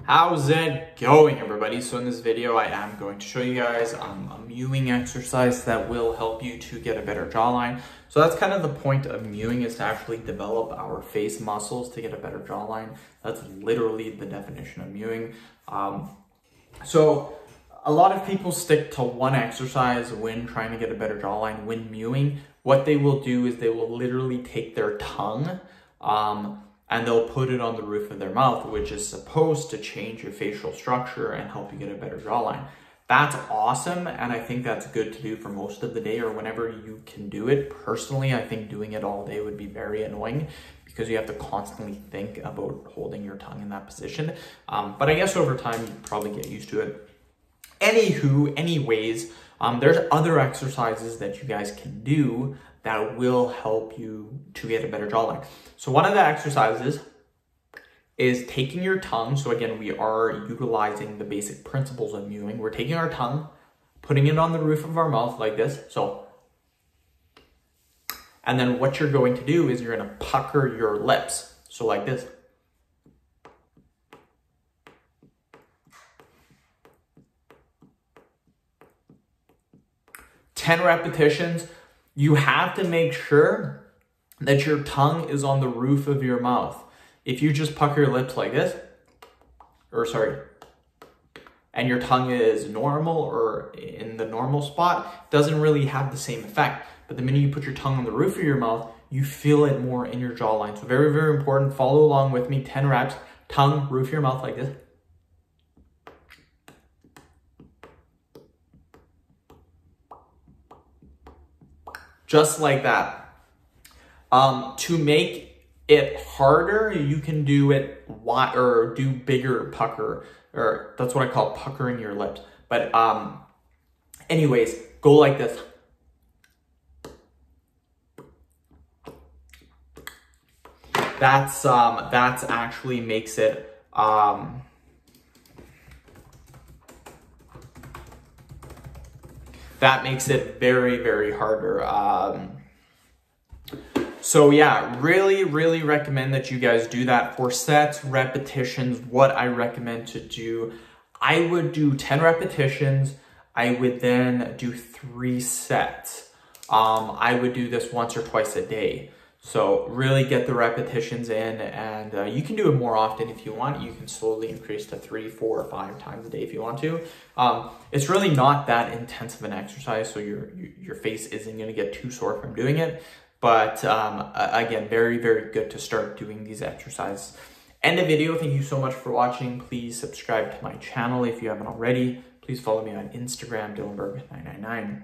How's it going, everybody? So in this video, I am going to show you guys a mewing exercise that will help you to get a better jawline. So that's kind of the point of mewing, is to actually develop our face muscles to get a better jawline. That's literally the definition of mewing. So a lot of people stick to one exercise when trying to get a better jawline. When mewing, what they will do is they will literally take their tongue and they'll put it on the roof of their mouth, which is supposed to change your facial structure and help you get a better jawline. That's awesome, and I think that's good to do for most of the day or whenever you can do it. Personally, I think doing it all day would be very annoying because you have to constantly think about holding your tongue in that position. But I guess over time, you probably get used to it. Anyways, there's other exercises that you guys can do that will help you to get a better jawline. So one of the exercises is taking your tongue. So again, we are utilizing the basic principles of mewing. We're taking our tongue, putting it on the roof of our mouth like this. And then what you're going to do is you're going to pucker your lips. So like this. Ten repetitions. You have to make sure that your tongue is on the roof of your mouth. If you just pucker your lips like this, and your tongue is normal or in the normal spot, it doesn't really have the same effect. But the minute you put your tongue on the roof of your mouth, you feel it more in your jawline. So very, very important. Follow along with me. 10 reps, tongue, roof of your mouth like this. Just like that. To make it harder, you can do it wide or do bigger pucker, or that's what I call puckering your lips. But anyways, go like this. That's actually makes it that makes it very, very harder. So yeah, really, really recommend that you guys do that. For sets, repetitions, what I recommend to do, I would do 10 repetitions. I would then do 3 sets. I would do this once or twice a day. So really get the repetitions in, and you can do it more often if you want. You can slowly increase to 3, 4, or 5 times a day if you want to. It's really not that intense of an exercise, so your face isn't going to get too sore from doing it. But again, very, very good to start doing these exercises. End the video. Thank you so much for watching. Please subscribe to my channel if you haven't already. Please follow me on Instagram, Dylanberg999.